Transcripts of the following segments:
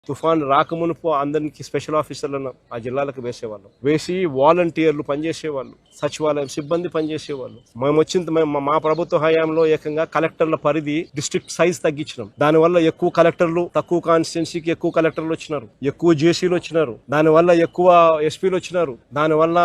తుఫాన్ రాకమునుపు అందరికి స్పెషల్ ఆఫీసర్లను ఆ జిల్లాలకు వేసేవాళ్ళం. వేసి వాలంటీర్లు పనిచేసేవాళ్ళు, సచివాలయం సిబ్బంది పనిచేసేవాళ్ళు. మా ప్రభుత్వ హయాంలో ఏకంగా కలెక్టర్ల పరిధి డిస్ట్రిక్ట్ సైజ్ తగ్గించినాం. దానివల్ల ఎక్కువ కలెక్టర్లు, తక్కువ కాన్స్టిట్యున్సీకి ఎక్కువ కలెక్టర్లు వచ్చినారు, ఎక్కువ జేసీలు వచ్చినారు, దానివల్ల ఎక్కువ ఎస్పీలు వచ్చినారు. దానివల్ల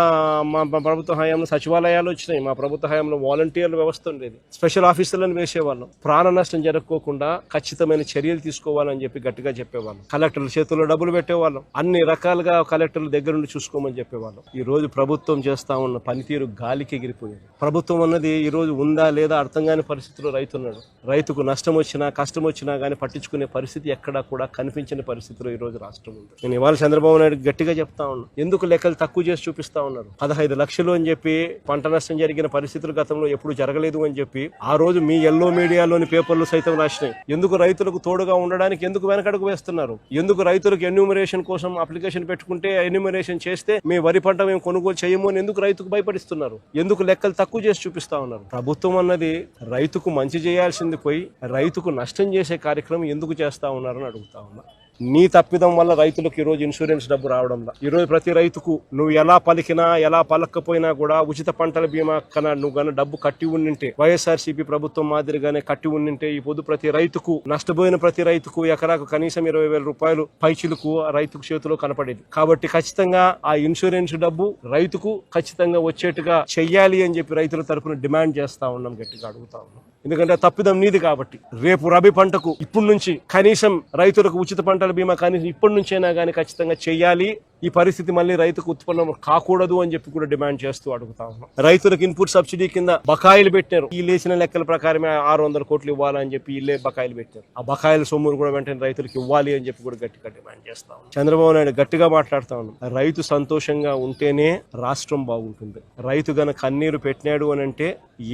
మా ప్రభుత్వ హయాంలో సచివాలయాలు వచ్చినాయి. మా ప్రభుత్వ హయాంలో వాలంటీర్ల వ్యవస్థ ఉండేది, స్పెషల్ ఆఫీసర్లను వేసేవాళ్ళం. ప్రాణ నష్టం జరగకోకుండా ఖచ్చితమైన చర్యలు తీసుకోవాలని చెప్పి గట్టిగా చెప్పేవాళ్ళం. కలెక్టర్ల చేతుల్లో డబ్బులు పెట్టేవాళ్ళం. అన్ని రకాలుగా కలెక్టర్ల దగ్గర నుండి చూసుకోమని చెప్పేవాళ్ళం. ఈ రోజు ప్రభుత్వం చేస్తా ఉన్న పనితీరు గాలికి ఎగిరిపోయింది. ప్రభుత్వం అన్నది ఈ రోజు ఉందా లేదా అర్థం కాని పరిస్థితిలో రైతున్నాడు. రైతుకు నష్టం వచ్చినా కష్టం వచ్చినా గానీ పట్టించుకునే పరిస్థితి ఎక్కడా కూడా కనిపించని పరిస్థితిలో ఈ రోజు రాష్ట్రం ఉంది. నేను ఇవాళ చంద్రబాబు నాయుడు గట్టిగా చెప్తా ఉన్నా, ఎందుకు లెక్కలు తక్కువ చేసి చూపిస్తా ఉన్నారు? 15 లక్షలు అని చెప్పి పంట నష్టం జరిగిన పరిస్థితులు గతంలో ఎప్పుడు జరగలేదు అని చెప్పి ఆ రోజు మీ ఎల్లో మీడియాలోని పేపర్లు సైతం రాసినాయి. ఎందుకు రైతులకు తోడుగా ఉండడానికి ఎందుకు వెనకడుగు వేస్తున్నారు? ఎందుకు రైతులకు ఎన్యూమరేషన్ కోసం అప్లికేషన్ పెట్టుకుంటే ఎన్యూమరేషన్ చేస్తే మీ వరి పంట మేము కొనుగోలు చేయము అని ఎందుకు రైతుకు భయపడిస్తున్నారు? ఎందుకు లెక్కలు తక్కువ చేసి చూపిస్తా ఉన్నారు? ప్రభుత్వం అన్నది రైతుకు మంచి చేయాల్సింది పోయి రైతుకు నష్టం చేసే కార్యక్రమం ఎందుకు చేస్తా ఉన్నారని అడుగుతా ఉన్నా. నీ తప్పిదం వల్ల రైతులకు ఈ రోజు ఇన్సూరెన్స్ డబ్బు రావడంలా. ఈ రోజు ప్రతి రైతుకు నువ్వు ఎలా పలికినా ఎలా పలకపోయినా కూడా ఉచిత పంటల బీమా కన్నా నువ్వు గానీ డబ్బు కట్టి ఉండింటే, వైఎస్ఆర్సీపీ ప్రభుత్వం మాదిరిగానే కట్టి ఉండింటే ఈ పొద్దు ప్రతి రైతుకు, నష్టపోయిన ప్రతి రైతుకు ఎకరాకు కనీసం 20,000 రూపాయలు పైచిలకు ఆ రైతుకు చేతిలో కనపడేది. కాబట్టి ఖచ్చితంగా ఆ ఇన్సూరెన్స్ డబ్బు రైతుకు ఖచ్చితంగా వచ్చేట్టుగా చెయ్యాలి అని చెప్పి రైతుల తరఫున డిమాండ్ చేస్తా ఉన్నాం, గట్టిగా అడుగుతా ఉన్నాం. ఎందుకంటే తప్పిదం నీది కాబట్టి. రేపు రబీ పంటకు ఇప్పటి నుంచి కనీసం రైతులకు ఉచిత పంటల బీమా కనీసం ఇప్పటి నుంచైనా కానీ ఖచ్చితంగా చెయ్యాలి. ఈ పరిస్థితి మళ్ళీ రైతుకు ఉత్పన్నం కాకూడదు అని చెప్పి కూడా డిమాండ్ చేస్తూ అడుగుతా ఉన్నాం. రైతులకు ఇన్పుట్ సబ్సిడీ కింద బకాయిలు పెట్టారు. ఈ లేచిన లెక్కల ప్రకారమే 600 కోట్లు ఇవ్వాలని చెప్పి ఇల్లే బకాయిలు పెట్టారు. ఆ బకాయిల సొమ్మును కూడా వెంటనే రైతులకు ఇవ్వాలి అని చెప్పి కూడా గట్టిగా డిమాండ్ చేస్తా ఉన్నాం. చంద్రబాబు నాయుడు గట్టిగా మాట్లాడుతా ఉన్నాం, రైతు సంతోషంగా ఉంటేనే రాష్ట్రం బాగుంటుంది. రైతు గన కన్నీరు పెట్టినాడు అని అంటే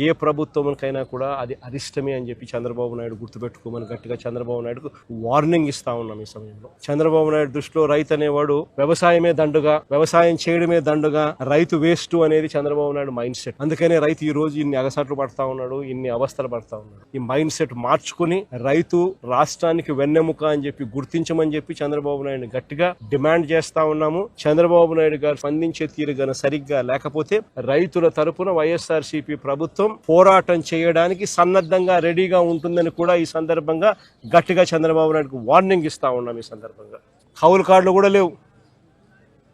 ఏ ప్రభుత్వంకైనా కూడా అది అరిష్టమే అని చెప్పి చంద్రబాబు నాయుడు గుర్తుపెట్టుకోమని గట్టిగా చంద్రబాబు నాయుడుకు వార్నింగ్ ఇస్తా ఉన్నాం. ఈ సమయంలో చంద్రబాబు నాయుడు దృష్టిలో రైతు అనేవాడు వ్యవసాయమే దండుగా, వ్యవసాయం చేయడమే దండుగా, రైతు వేస్ట్ అనేది చంద్రబాబు నాయుడు మైండ్ సెట్. అందుకనే రైతు ఈ రోజు ఇన్ని అగసాట్లు పడతా ఉన్నాడు, ఇన్ని అవస్థలు పడతా ఉన్నాడు. ఈ మైండ్ సెట్ మార్చుకుని రైతు రాష్ట్రానికి వెన్నెముక అని చెప్పి గుర్తించమని చెప్పి చంద్రబాబు నాయుడు గట్టిగా డిమాండ్ చేస్తా ఉన్నాము. చంద్రబాబు నాయుడు గారు స్పందించే తీరు గన సరిగ్గా లేకపోతే రైతుల తరపున వైఎస్ఆర్సీపీ ప్రభుత్వం పోరాటం చేయడానికి సన్నద్ధంగా రెడీగా ఉంటుందని కూడా ఈ సందర్భంగా గట్టిగా చంద్రబాబు నాయుడుకు వార్నింగ్ ఇస్తా ఉన్నాం. ఈ సందర్భంగా కౌలు కార్డులు కూడా లేవు,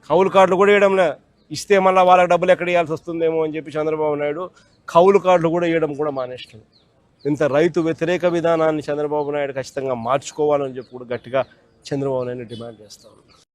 కౌలు కార్డులు కూడా ఇవ్వడంలే. ఇస్తే మళ్ళీ వాళ్ళకి డబ్బులు ఎక్కడ ఇవ్వాల్సి వస్తుందేమో అని చెప్పి చంద్రబాబు నాయుడు కౌలు కార్డులు కూడా ఇవ్వడం కూడా మానేస్తాడు. ఇంత రైతు వ్యతిరేక విధానాన్ని చంద్రబాబు నాయుడు ఖచ్చితంగా మార్చుకోవాలని చెప్పి కూడా గట్టిగా చంద్రబాబు నాయుడు డిమాండ్ చేస్తా ఉన్నాడు.